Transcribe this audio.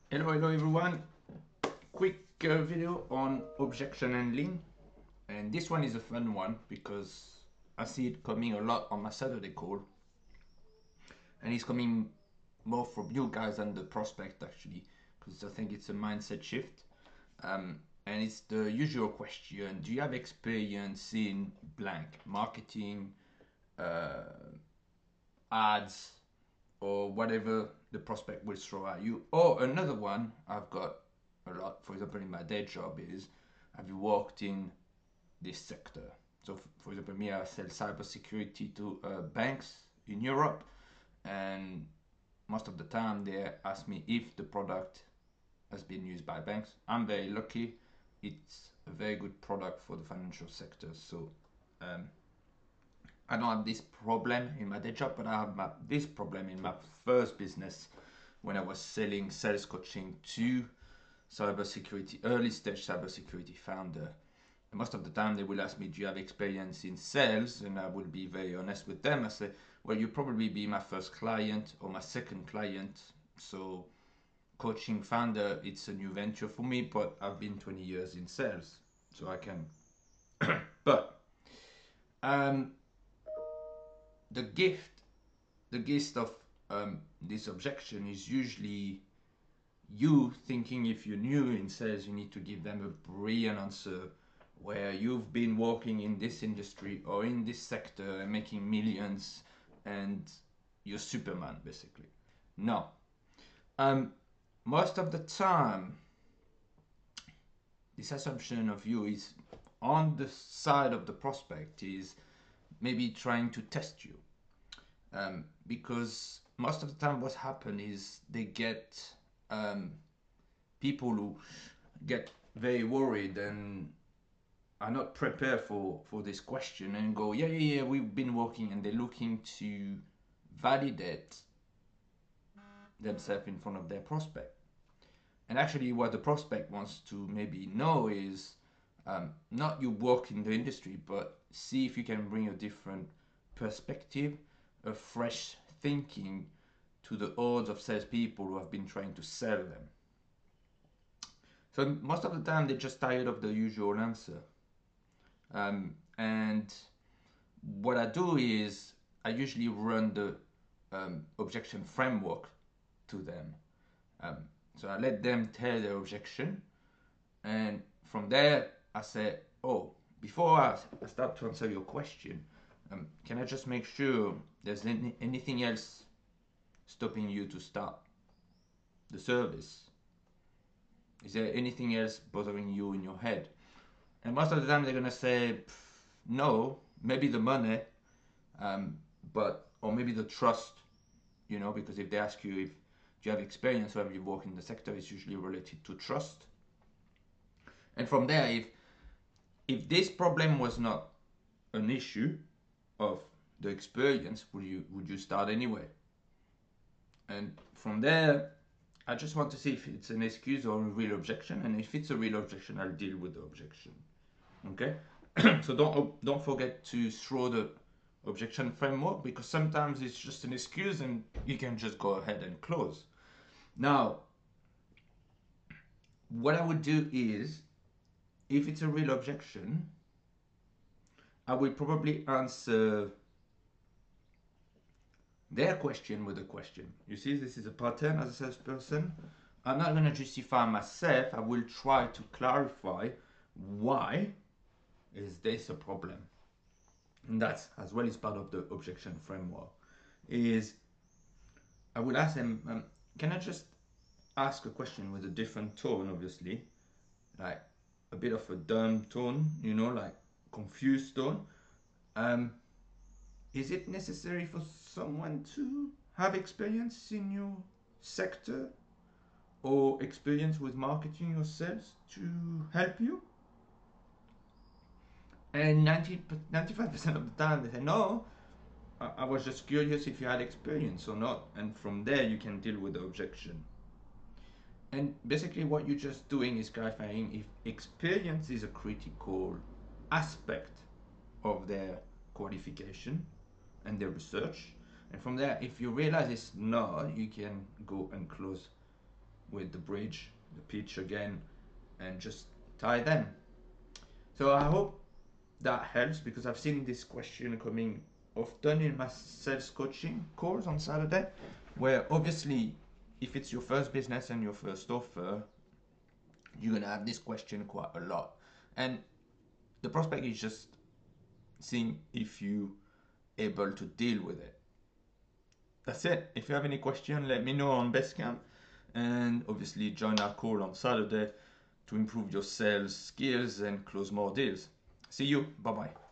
Hello everyone. Quick video on objection handling, and this one is a fun one because I see it coming a lot on my Saturday call, and it's coming more from you guys than the prospect actually, because I think it's a mindset shift. And it's the usual question: do you have experience in blank marketing, uh, ads, or whatever the prospect will throw at you? Or another one I've got a lot, for example, in my day job is, have you worked in this sector? So, for example, me, I sell cybersecurity to banks in Europe, and most of the time they ask me if the product has been used by banks. I'm very lucky. It's a very good product for the financial sector. So um, I don't have this problem in my day job, but I have this problem in my first business when I was selling sales coaching to cybersecurity, early stage cybersecurity founder. And most of the time they will ask me, do you have experience in sales? And I will be very honest with them. I say, well, you probably be my first client or my second client. So coaching founder, it's a new venture for me, but I've been 20 years in sales. So I can, but um, the gift, the gist of this objection is usually you thinking if you're new in sales, you need to give them a brilliant answer where you've been working in this industry or in this sector and making millions and you're Superman basically. No. Um, Most of the time, this assumption of you is on the side of the prospect is maybe trying to test you. Because most of the time what happens is they get um, people who get very worried and are not prepared for this question and go, yeah, we've been working, and they're looking to validate themselves in front of their prospect. And actually, what the prospect wants to maybe know is not you work in the industry, but see if you can bring a different perspective, a fresh thinking to the hordes of salespeople who have been trying to sell them. So most of the time, they're just tired of the usual answer. And what I do is I usually run the objection framework to them. Um, so I let them tell their objection, and from there I say, oh, before I start to answer your question, can I just make sure there's anything else stopping you to start the service? Is there anything else bothering you in your head? And most of the time they're gonna say, no, maybe the money, um, but or maybe the trust, because if they ask you if you have experience or have you worked in the sector, it's usually related to trust. And from there, if this problem was not an issue of the experience, would you start anyway? And from there, I just want to see if it's an excuse or a real objection, and if it's a real objection, I'll deal with the objection. Okay. So don't forget to throw the objection framework, because sometimes it's just an excuse and you can just go ahead and close. Now, what I would do is, if it's a real objection, I will probably answer their question with a question. You see, this is a pattern as a salesperson. I'm not going to justify myself. I will try to clarify why is this a problem. And that's as well as part of the objection framework. Is I will ask them, can I just ask a question with a different tone, obviously, like a bit of a dumb tone, like confused tone. Um, is it necessary for someone to have experience in your sector or experience with marketing or sales to help you? And 95% of the time they say, no, I was just curious if you had experience or not. And from there, you can deal with the objection. And basically, what you're just doing is clarifying if experience is a critical aspect of their qualification and their research. And from there, if you realize it's not, you can go and close with the bridge, the pitch again, and just tie them. So I hope that helps, because I've seen this question coming often in my sales coaching calls on Saturday, where obviously if it's your first business and your first offer, you're gonna have this question quite a lot. And the prospect is just seeing if you able to deal with it. That's it. If you have any question, let me know on Basecamp, and obviously join our call on Saturday to improve your sales skills and close more deals. See you. Bye bye.